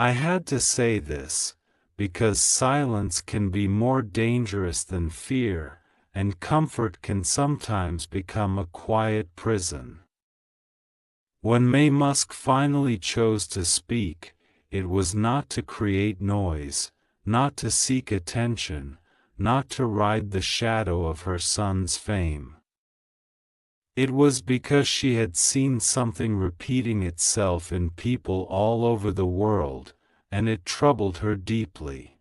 I had to say this, because silence can be more dangerous than fear, and comfort can sometimes become a quiet prison. When May Musk finally chose to speak, it was not to create noise, not to seek attention, not to ride the shadow of her son's fame. It was because she had seen something repeating itself in people all over the world, and it troubled her deeply.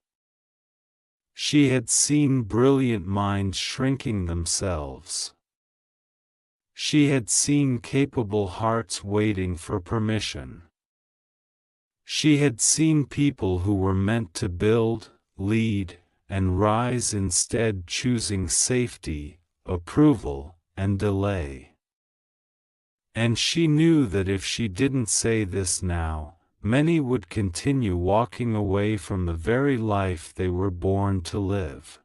She had seen brilliant minds shrinking themselves. She had seen capable hearts waiting for permission. She had seen people who were meant to build, lead, and rise instead choosing safety, approval, and delay. And she knew that if she didn't say this now, many would continue walking away from the very life they were born to live.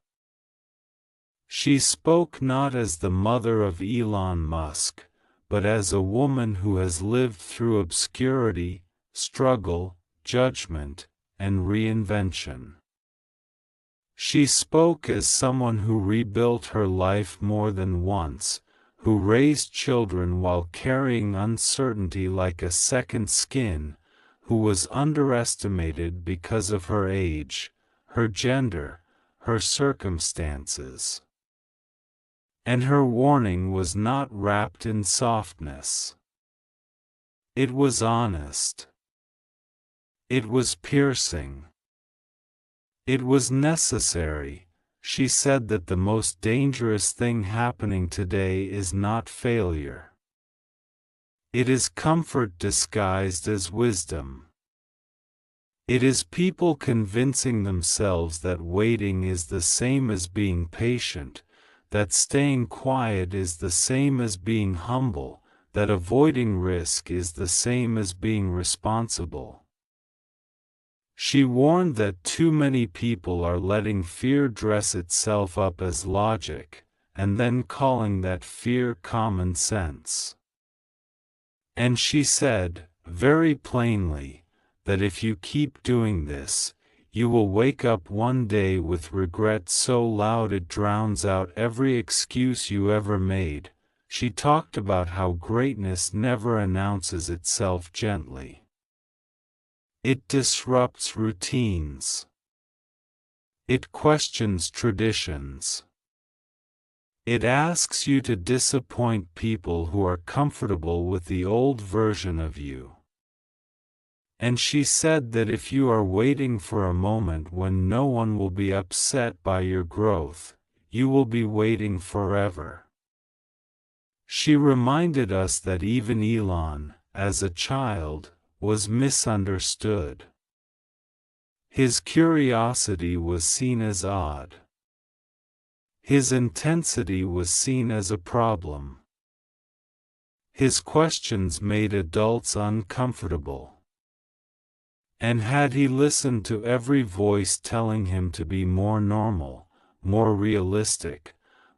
She spoke not as the mother of Elon Musk, but as a woman who has lived through obscurity, struggle, judgment, and reinvention. She spoke as someone who rebuilt her life more than once, who raised children while carrying uncertainty like a second skin, who was underestimated because of her age, her gender, her circumstances. And her warning was not wrapped in softness. It was honest. It was piercing. It was necessary. She said that the most dangerous thing happening today is not failure. It is comfort disguised as wisdom. It is people convincing themselves that waiting is the same as being patient, that staying quiet is the same as being humble, that avoiding risk is the same as being responsible. She warned that too many people are letting fear dress itself up as logic, and then calling that fear common sense. And she said, very plainly, that if you keep doing this, you will wake up one day with regret so loud it drowns out every excuse you ever made. She talked about how greatness never announces itself gently. It disrupts routines. It questions traditions. It asks you to disappoint people who are comfortable with the old version of you. And she said that if you are waiting for a moment when no one will be upset by your growth, you will be waiting forever. She reminded us that even Elon, as a child, was misunderstood. His curiosity was seen as odd. His intensity was seen as a problem. His questions made adults uncomfortable. And had he listened to every voice telling him to be more normal, more realistic,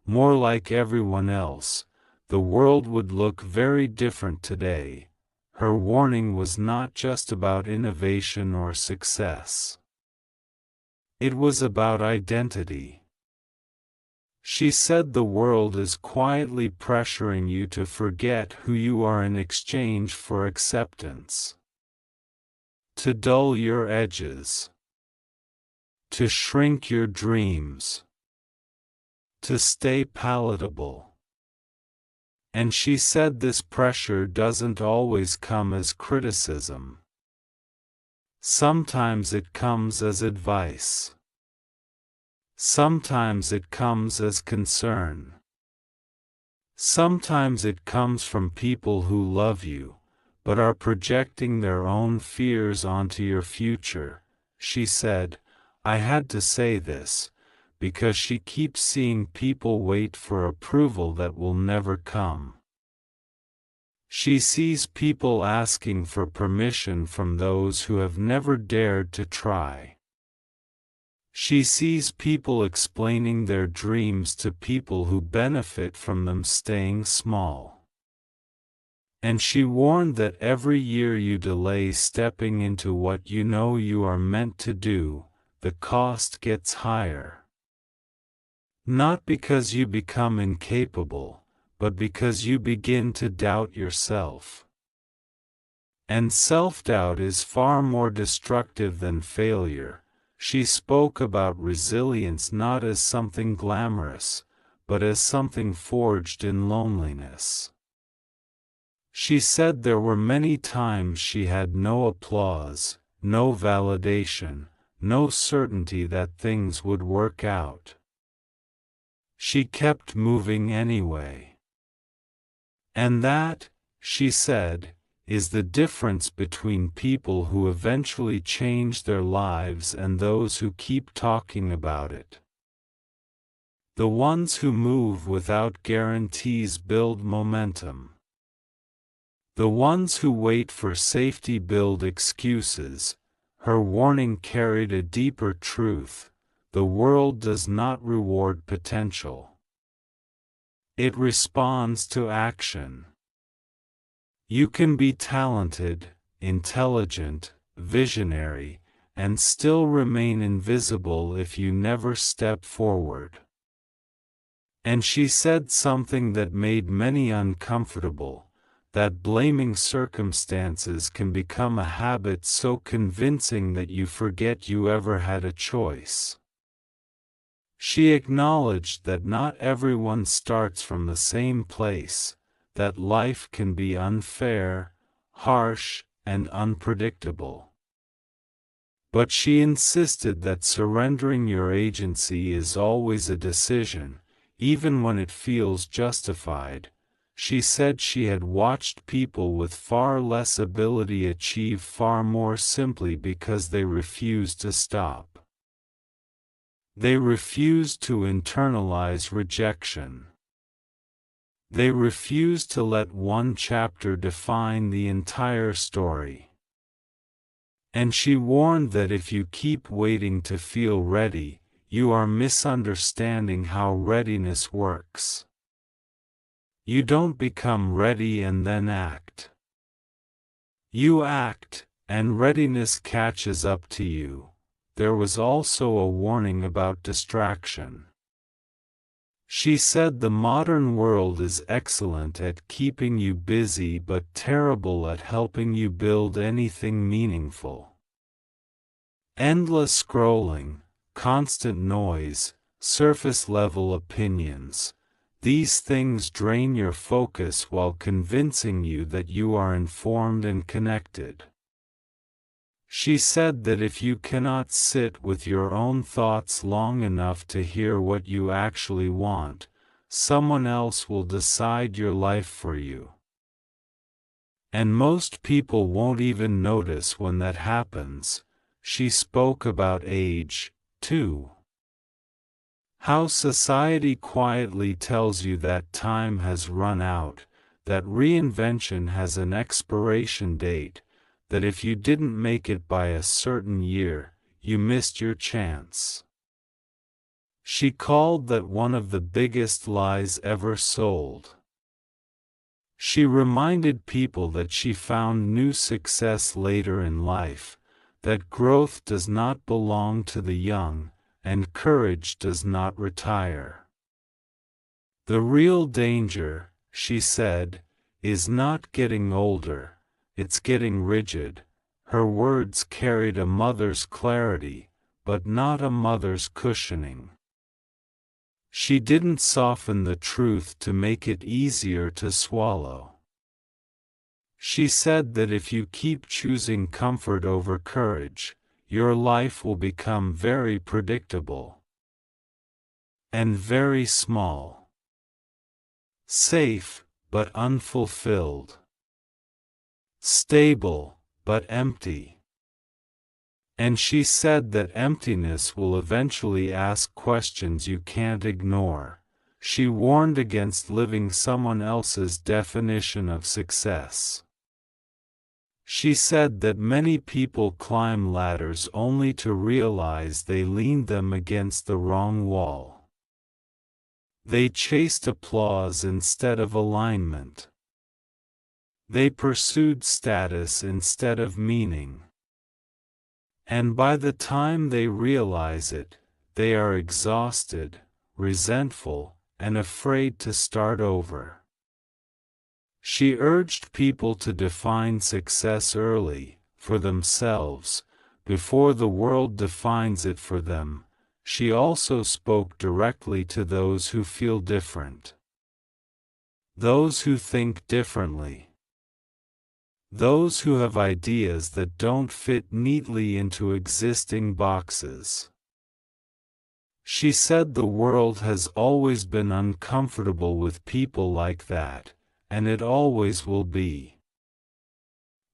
more like everyone else, the world would look very different today. Her warning was not just about innovation or success. It was about identity. She said the world is quietly pressuring you to forget who you are in exchange for acceptance. To dull your edges. To shrink your dreams. To stay palatable. And she said this pressure doesn't always come as criticism. Sometimes it comes as advice. Sometimes it comes as concern. Sometimes it comes from people who love you, but are projecting their own fears onto your future. She said, I had to say this, because she keeps seeing people wait for approval that will never come. She sees people asking for permission from those who have never dared to try. She sees people explaining their dreams to people who benefit from them staying small. And she warned that every year you delay stepping into what you know you are meant to do, the cost gets higher. Not because you become incapable, but because you begin to doubt yourself. And self-doubt is far more destructive than failure. She spoke about resilience not as something glamorous, but as something forged in loneliness. She said there were many times she had no applause, no validation, no certainty that things would work out. She kept moving anyway. And that, she said, is the difference between people who eventually change their lives and those who keep talking about it. The ones who move without guarantees build momentum. The ones who wait for safety build excuses. Her warning carried a deeper truth: the world does not reward potential. It responds to action. You can be talented, intelligent, visionary, and still remain invisible if you never step forward. And she said something that made many uncomfortable, that blaming circumstances can become a habit so convincing that you forget you ever had a choice. She acknowledged that not everyone starts from the same place, that life can be unfair, harsh, and unpredictable. But she insisted that surrendering your agency is always a decision, even when it feels justified. She said she had watched people with far less ability achieve far more simply because they refused to stop. They refused to internalize rejection. They refused to let one chapter define the entire story. And she warned that if you keep waiting to feel ready, you are misunderstanding how readiness works. You don't become ready and then act. You act, and readiness catches up to you. There was also a warning about distraction. She said the modern world is excellent at keeping you busy but terrible at helping you build anything meaningful. Endless scrolling, constant noise, surface-level opinions, these things drain your focus while convincing you that you are informed and connected. She said that if you cannot sit with your own thoughts long enough to hear what you actually want, someone else will decide your life for you. And most people won't even notice when that happens. She spoke about age, too. How society quietly tells you that time has run out, that reinvention has an expiration date, that if you didn't make it by a certain year, you missed your chance. She called that one of the biggest lies ever sold. She reminded people that she found new success later in life, that growth does not belong to the young, and courage does not retire. The real danger, she said, is not getting older. It's getting rigid. Her words carried a mother's clarity, but not a mother's cushioning. She didn't soften the truth to make it easier to swallow. She said that if you keep choosing comfort over courage, your life will become very predictable. And very small. Safe, but unfulfilled. Stable, but empty. And she said that emptiness will eventually ask questions you can't ignore. She warned against living someone else's definition of success. She said that many people climb ladders only to realize they leaned them against the wrong wall. They chased applause instead of alignment. They pursued status instead of meaning. And by the time they realize it, they are exhausted, resentful, and afraid to start over. She urged people to define success early, for themselves, before the world defines it for them. She also spoke directly to those who feel different. Those who think differently. Those who have ideas that don't fit neatly into existing boxes. She said the world has always been uncomfortable with people like that, and it always will be.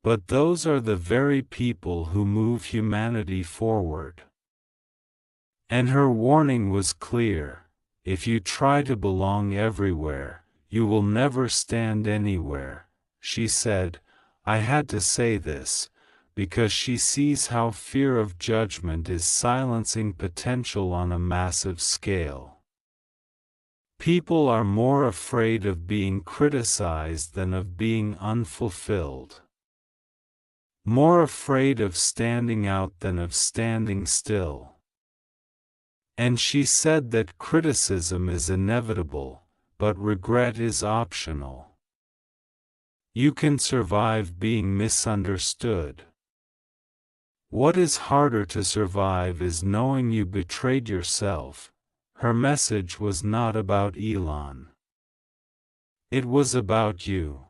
But those are the very people who move humanity forward. And her warning was clear: if you try to belong everywhere, you will never stand anywhere. She said, I had to say this, because she sees how fear of judgment is silencing potential on a massive scale. People are more afraid of being criticized than of being unfulfilled. More afraid of standing out than of standing still. And she said that criticism is inevitable, but regret is optional. You can survive being misunderstood. What is harder to survive is knowing you betrayed yourself. Her message was not about Elon. It was about you.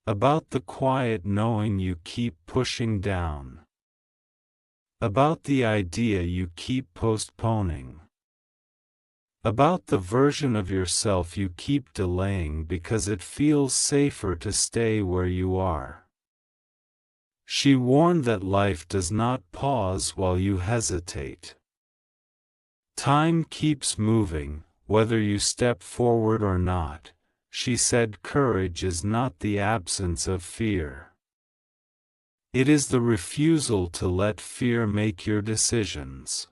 About the quiet knowing you keep pushing down. About the idea you keep postponing. About the version of yourself you keep delaying because it feels safer to stay where you are. She warned that life does not pause while you hesitate. Time keeps moving, whether you step forward or not. She said courage is not the absence of fear. It is the refusal to let fear make your decisions.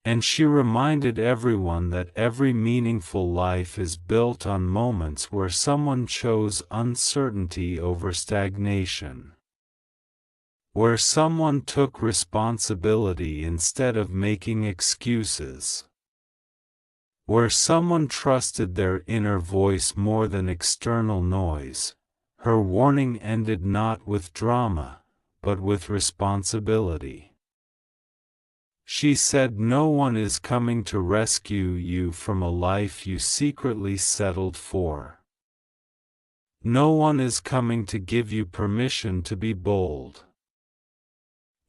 And she reminded everyone that every meaningful life is built on moments where someone chose uncertainty over stagnation. Where someone took responsibility instead of making excuses. Where someone trusted their inner voice more than external noise. Her warning ended not with drama, but with responsibility. She said no one is coming to rescue you from a life you secretly settled for. No one is coming to give you permission to be bold.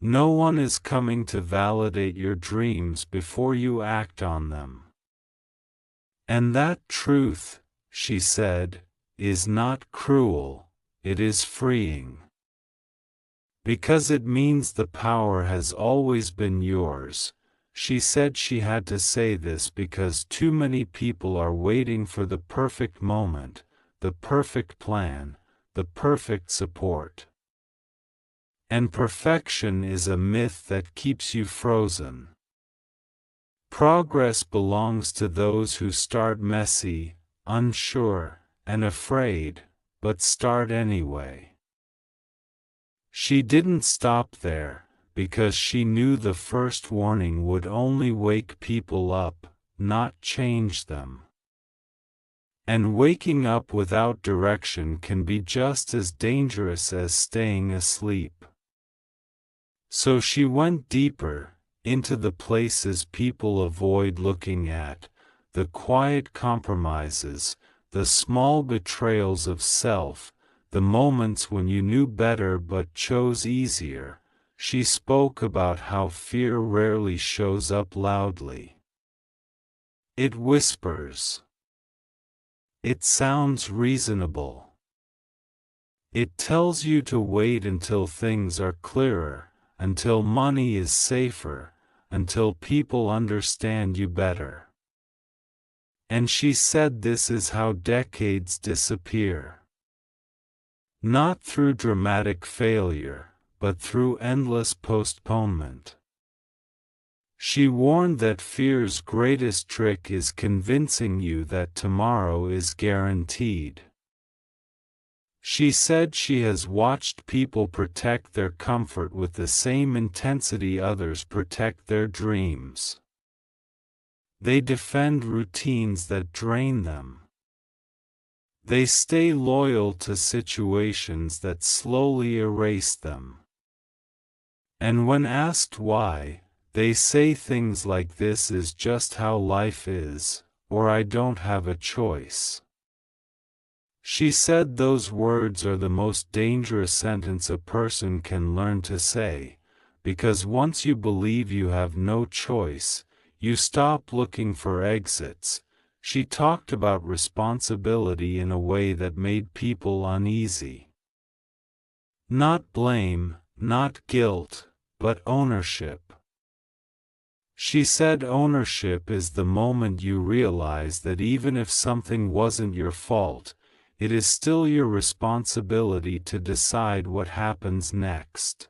No one is coming to validate your dreams before you act on them. And that truth, she said, is not cruel, it is freeing. Because it means the power has always been yours. She said she had to say this because too many people are waiting for the perfect moment, the perfect plan, the perfect support. And perfection is a myth that keeps you frozen. Progress belongs to those who start messy, unsure, and afraid, but start anyway. She didn't stop there, because she knew the first warning would only wake people up, not change them. And waking up without direction can be just as dangerous as staying asleep. So she went deeper, into the places people avoid looking at, the quiet compromises, the small betrayals of self, the moments when you knew better but chose easier. She spoke about how fear rarely shows up loudly. It whispers. It sounds reasonable. It tells you to wait until things are clearer, until money is safer, until people understand you better. And she said this is how decades disappear. Not through dramatic failure, but through endless postponement. She warned that fear's greatest trick is convincing you that tomorrow is guaranteed. She said she has watched people protect their comfort with the same intensity others protect their dreams. They defend routines that drain them. They stay loyal to situations that slowly erase them. And when asked why, they say things like "this is just how life is," or "I don't have a choice." She said those words are the most dangerous sentence a person can learn to say, because once you believe you have no choice, you stop looking for exits. She talked about responsibility in a way that made people uneasy. Not blame, not guilt, but ownership. She said ownership is the moment you realize that even if something wasn't your fault, it is still your responsibility to decide what happens next.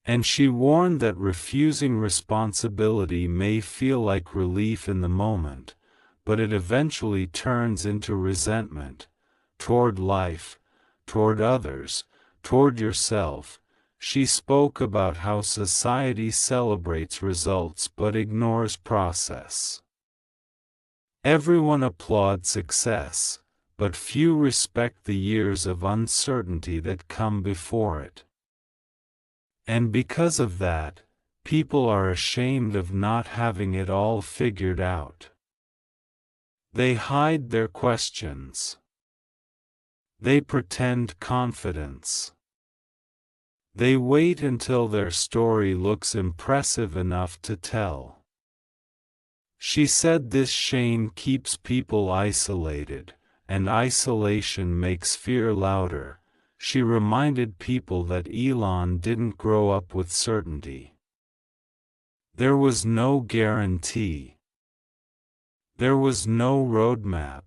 And she warned that refusing responsibility may feel like relief in the moment, but it eventually turns into resentment, toward life, toward others, toward yourself. She spoke about how society celebrates results but ignores process. Everyone applauds success, but few respect the years of uncertainty that come before it. And because of that, people are ashamed of not having it all figured out. They hide their questions. They pretend confidence. They wait until their story looks impressive enough to tell. She said this shame keeps people isolated, and isolation makes fear louder. She reminded people that Elon didn't grow up with certainty. There was no guarantee. There was no roadmap.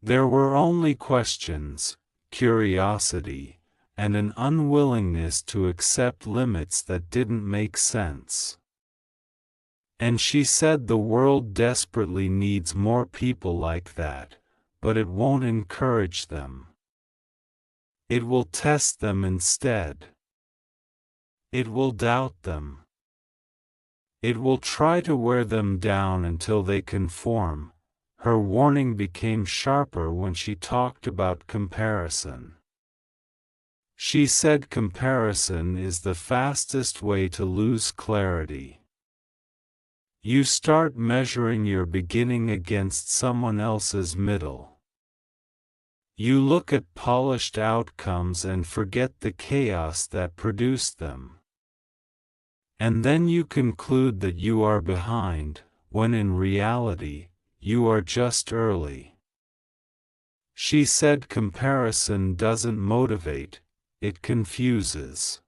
There were only questions, curiosity, and an unwillingness to accept limits that didn't make sense. And she said the world desperately needs more people like that, but it won't encourage them. It will test them instead. It will doubt them. It will try to wear them down until they conform. Her warning became sharper when she talked about comparison. She said comparison is the fastest way to lose clarity. You start measuring your beginning against someone else's middle. You look at polished outcomes and forget the chaos that produced them. And then you conclude that you are behind, when in reality, you are just early. She said comparison doesn't motivate, it confuses.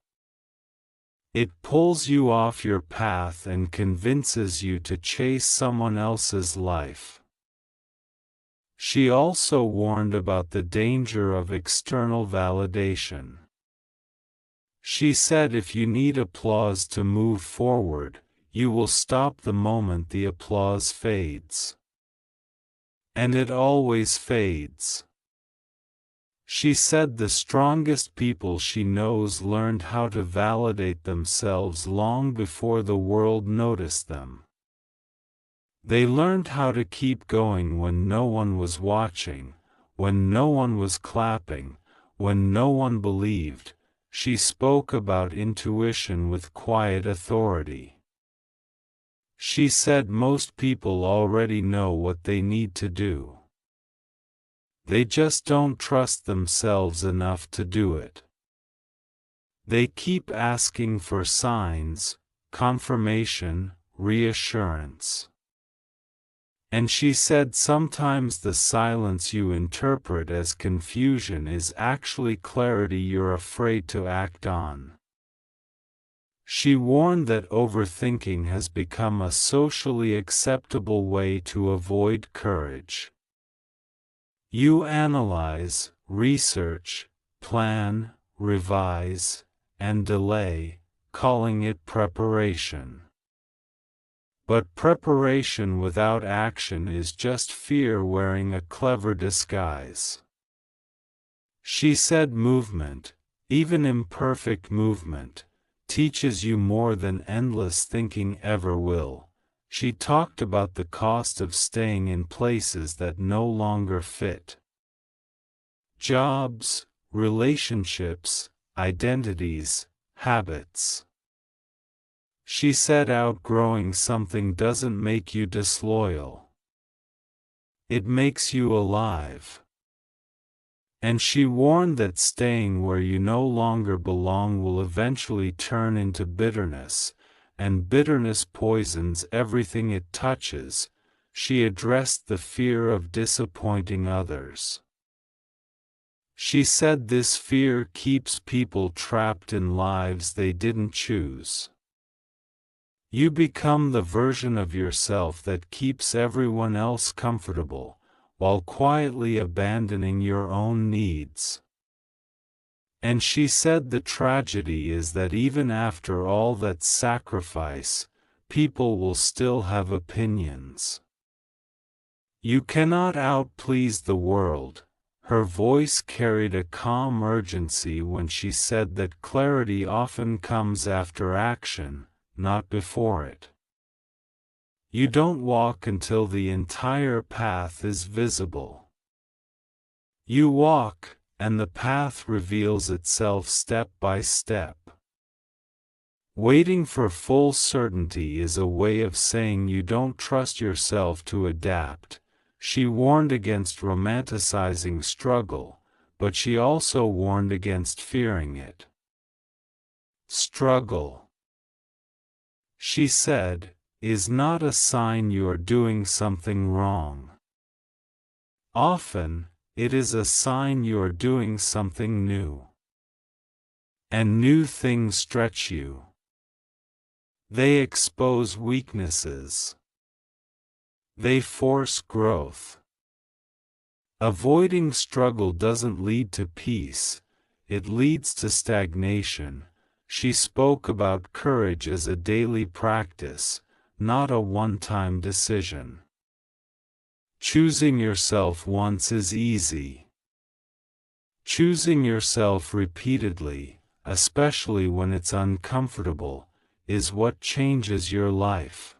It pulls you off your path and convinces you to chase someone else's life. She also warned about the danger of external validation. She said if you need applause to move forward, you will stop the moment the applause fades. And it always fades. She said the strongest people she knows learned how to validate themselves long before the world noticed them. They learned how to keep going when no one was watching, when no one was clapping, when no one believed. She spoke about intuition with quiet authority. She said most people already know what they need to do. They just don't trust themselves enough to do it. They keep asking for signs, confirmation, reassurance. And she said sometimes the silence you interpret as confusion is actually clarity you're afraid to act on. She warned that overthinking has become a socially acceptable way to avoid courage. You analyze, research, plan, revise, and delay, calling it preparation. But preparation without action is just fear wearing a clever disguise. She said movement, even imperfect movement, teaches you more than endless thinking ever will. She talked about the cost of staying in places that no longer fit. Jobs, relationships, identities, habits. She said outgrowing something doesn't make you disloyal. It makes you alive. And she warned that staying where you no longer belong will eventually turn into bitterness, and bitterness poisons everything it touches. She addressed the fear of disappointing others. She said this fear keeps people trapped in lives they didn't choose. You become the version of yourself that keeps everyone else comfortable, while quietly abandoning your own needs. And she said the tragedy is that even after all that sacrifice, people will still have opinions. You cannot outplease the world. Her voice carried a calm urgency when she said that clarity often comes after action, not before it. You don't walk until the entire path is visible. You walk, and the path reveals itself step by step. Waiting for full certainty is a way of saying you don't trust yourself to adapt. She warned against romanticizing struggle, but she also warned against fearing it. Struggle, she said, is not a sign you are doing something wrong. Often, it is a sign you are doing something new. And new things stretch you. They expose weaknesses. They force growth. Avoiding struggle doesn't lead to peace, it leads to stagnation. She spoke about courage as a daily practice, not a one-time decision. Choosing yourself once is easy. Choosing yourself repeatedly, especially when it's uncomfortable, is what changes your life.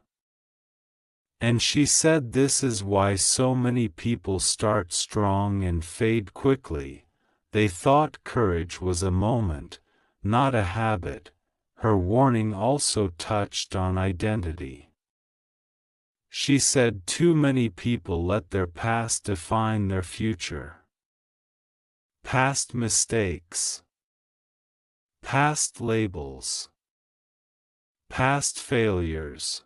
And she said this is why so many people start strong and fade quickly. They thought courage was a moment, not a habit. Her warning also touched on identity. She said too many people let their past define their future. Past mistakes. Past labels. Past failures.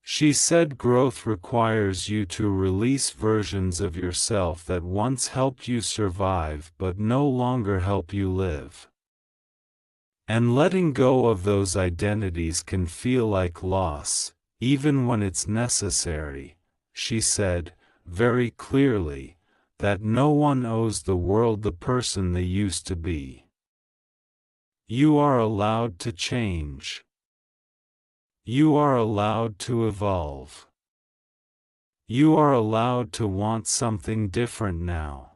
She said growth requires you to release versions of yourself that once helped you survive but no longer help you live. And letting go of those identities can feel like loss, even when it's necessary. She said, very clearly, that no one owes the world the person they used to be. You are allowed to change. You are allowed to evolve. You are allowed to want something different now.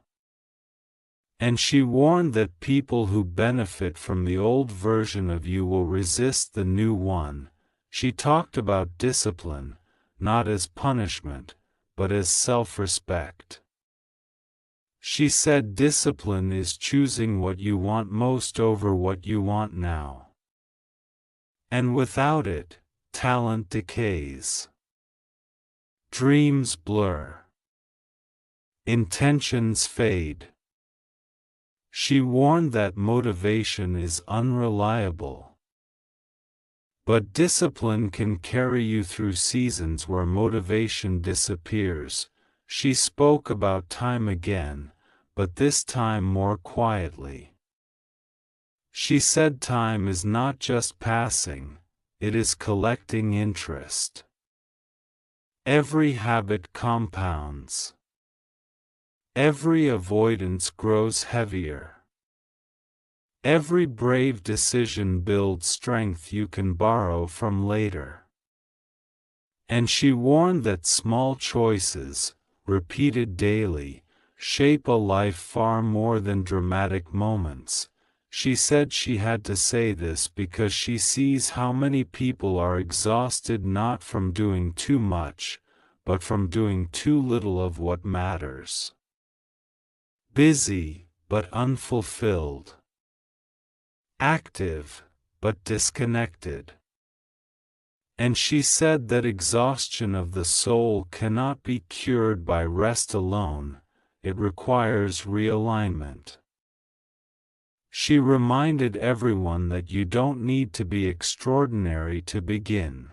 And she warned that people who benefit from the old version of you will resist the new one. She talked about discipline, not as punishment, but as self-respect. She said discipline is choosing what you want most over what you want now. And without it, talent decays. Dreams blur. Intentions fade. She warned that motivation is unreliable. But discipline can carry you through seasons where motivation disappears. She spoke about time again, but this time more quietly. She said time is not just passing, it is collecting interest. Every habit compounds. Every avoidance grows heavier. Every brave decision builds strength you can borrow from later. And she warned that small choices, repeated daily, shape a life far more than dramatic moments. She said she had to say this because she sees how many people are exhausted not from doing too much, but from doing too little of what matters. Busy, but unfulfilled. Active, but disconnected. And she said that exhaustion of the soul cannot be cured by rest alone, it requires realignment. She reminded everyone that you don't need to be extraordinary to begin.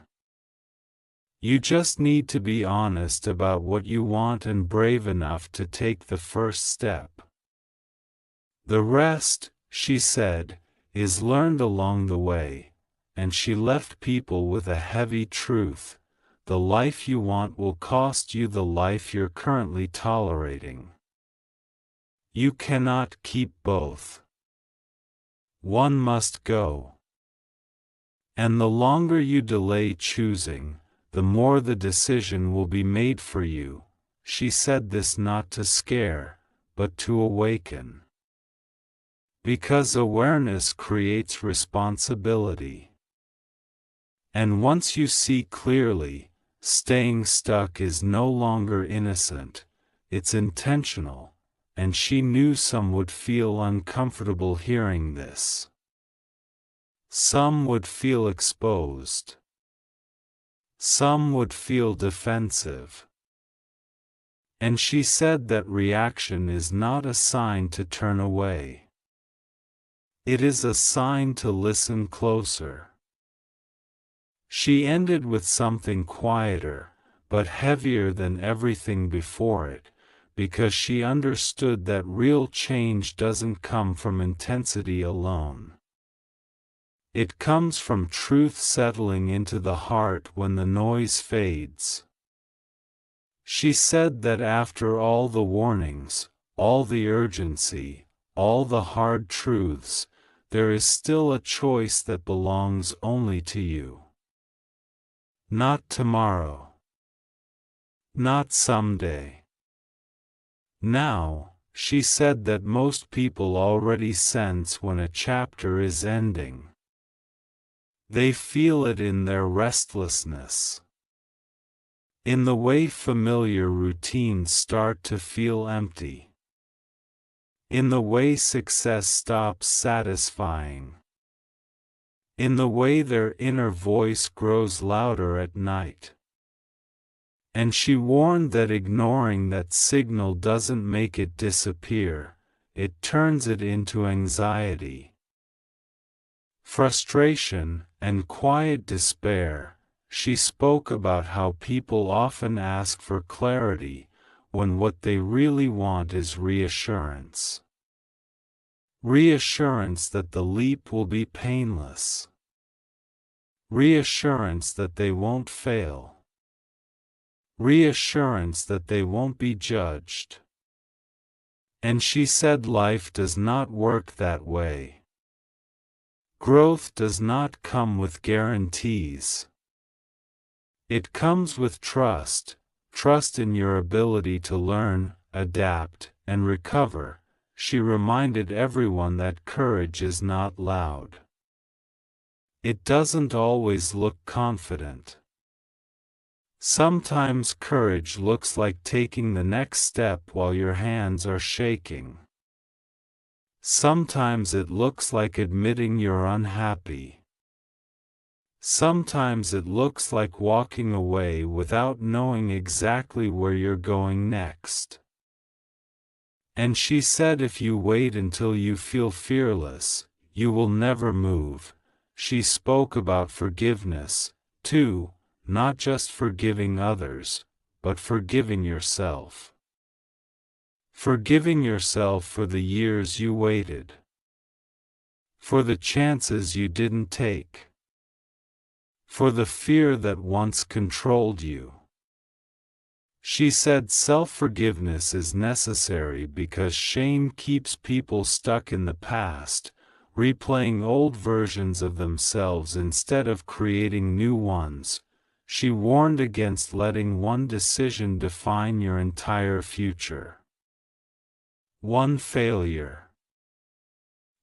You just need to be honest about what you want and brave enough to take the first step. The rest, she said, is learned along the way, and she left people with a heavy truth: the life you want will cost you the life you're currently tolerating. You cannot keep both. One must go. And the longer you delay choosing, the more the decision will be made for you. She said this not to scare, but to awaken. Because awareness creates responsibility. And once you see clearly, staying stuck is no longer innocent, it's intentional. And she knew some would feel uncomfortable hearing this. Some would feel exposed. Some would feel defensive. And she said that reaction is not a sign to turn away. It is a sign to listen closer. She ended with something quieter, but heavier than everything before it, because she understood that real change doesn't come from intensity alone. It comes from truth settling into the heart when the noise fades. She said that after all the warnings, all the urgency, all the hard truths, there is still a choice that belongs only to you. Not tomorrow. Not someday. Now, she said that most people already sense when a chapter is ending. They feel it in their restlessness. In the way familiar routines start to feel empty. In the way success stops satisfying. In the way their inner voice grows louder at night. And she warned that ignoring that signal doesn't make it disappear, it turns it into anxiety, frustration, and quiet despair. She spoke about how people often ask for clarity, when what they really want is reassurance. Reassurance that the leap will be painless. Reassurance that they won't fail. Reassurance that they won't be judged. And she said life does not work that way. Growth does not come with guarantees. It comes with trust, trust in your ability to learn, adapt, and recover. She reminded everyone that courage is not loud. It doesn't always look confident. Sometimes courage looks like taking the next step while your hands are shaking. Sometimes it looks like admitting you're unhappy. Sometimes it looks like walking away without knowing exactly where you're going next. And she said if you wait until you feel fearless, you will never move. She spoke about forgiveness, too. Not just forgiving others, but forgiving yourself. Forgiving yourself for the years you waited. For the chances you didn't take. For the fear that once controlled you. She said self-forgiveness is necessary because shame keeps people stuck in the past, replaying old versions of themselves instead of creating new ones. She warned against letting one decision define your entire future. one failure,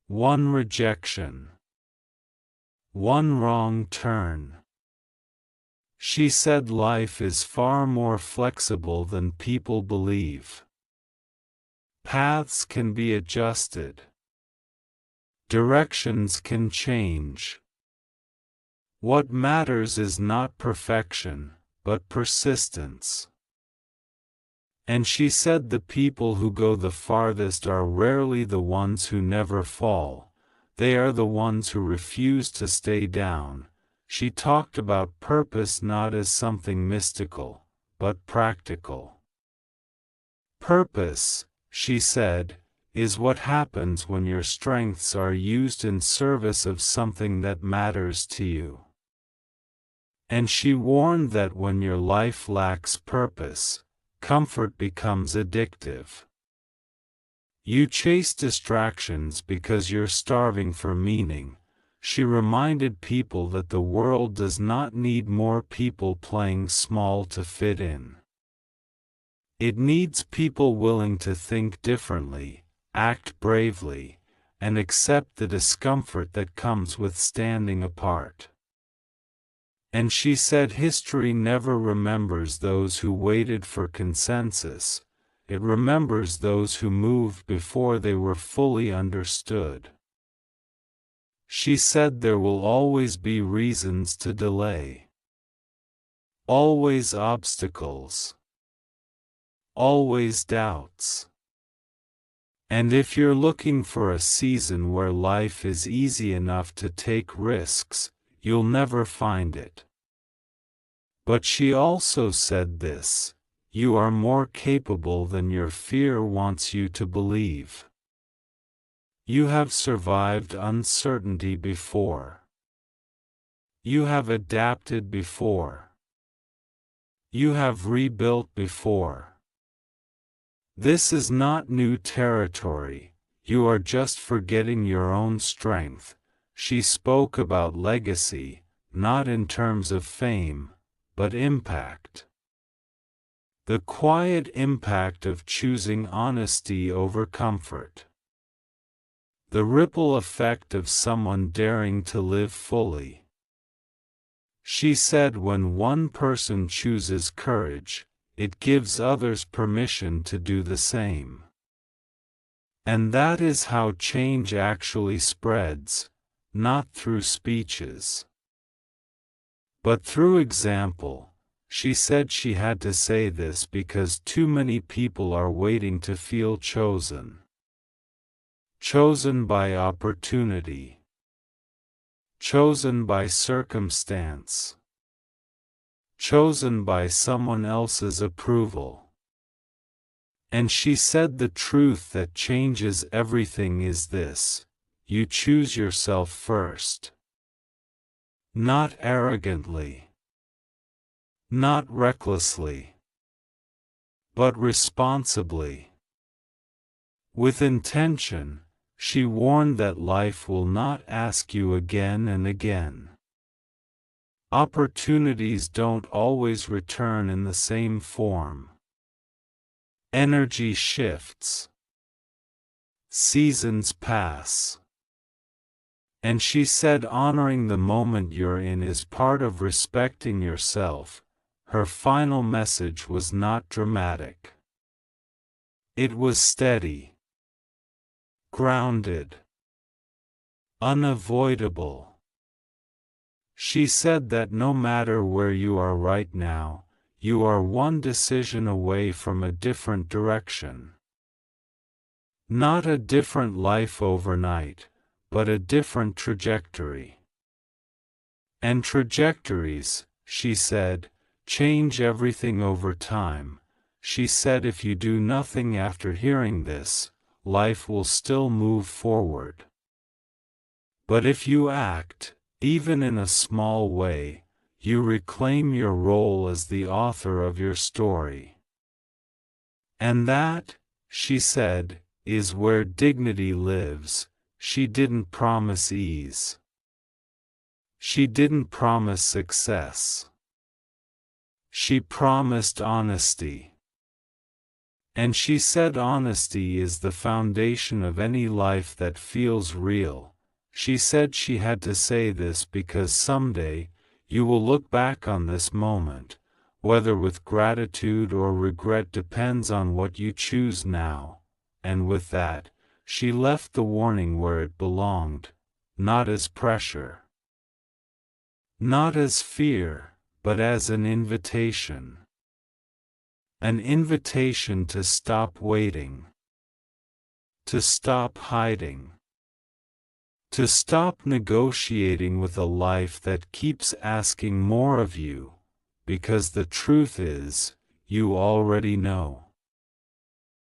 one rejection, one wrong turn. She said life is far more flexible than people believe. Paths can be adjusted. Directions can change. What matters is not perfection, but persistence. And she said the people who go the farthest are rarely the ones who never fall, they are the ones who refuse to stay down. She talked about purpose not as something mystical, but practical. Purpose, she said, is what happens when your strengths are used in service of something that matters to you. And she warned that when your life lacks purpose, comfort becomes addictive. You chase distractions because you're starving for meaning. She reminded people that the world does not need more people playing small to fit in. It needs people willing to think differently, act bravely, and accept the discomfort that comes with standing apart. And she said history never remembers those who waited for consensus, it remembers those who moved before they were fully understood. She said there will always be reasons to delay. Always obstacles. Always doubts. And if you're looking for a season where life is easy enough to take risks, you'll never find it. But she also said this: you are more capable than your fear wants you to believe. You have survived uncertainty before. You have adapted before. You have rebuilt before. This is not new territory, you are just forgetting your own strength. She spoke about legacy, not in terms of fame, but impact. The quiet impact of choosing honesty over comfort. The ripple effect of someone daring to live fully. She said when one person chooses courage, it gives others permission to do the same. And that is how change actually spreads, not through speeches, but through example. She said she had to say this because too many people are waiting to feel chosen. Chosen by opportunity. Chosen by circumstance. Chosen by someone else's approval. And she said the truth that changes everything is this: you choose yourself first. Not arrogantly. Not recklessly. But responsibly. With intention. She warned that life will not ask you again and again. Opportunities don't always return in the same form. Energy shifts. Seasons pass. And she said honoring the moment you're in is part of respecting yourself. Her final message was not dramatic. It was steady. Grounded. Unavoidable. She said that no matter where you are right now, you are one decision away from a different direction. Not a different life overnight, but a different trajectory. And trajectories, she said, change everything over time. She said if you do nothing after hearing this, life will still move forward. But if you act, even in a small way, you reclaim your role as the author of your story. And that, she said, is where dignity lives. She didn't promise ease. She didn't promise success. She promised honesty. And she said honesty is the foundation of any life that feels real. She said she had to say this because someday, you will look back on this moment, whether with gratitude or regret depends on what you choose now. And with that, she left the warning where it belonged, not as pressure, not as fear, but as an invitation. An invitation to stop waiting, to stop hiding, to stop negotiating with a life that keeps asking more of you, because the truth is, you already know.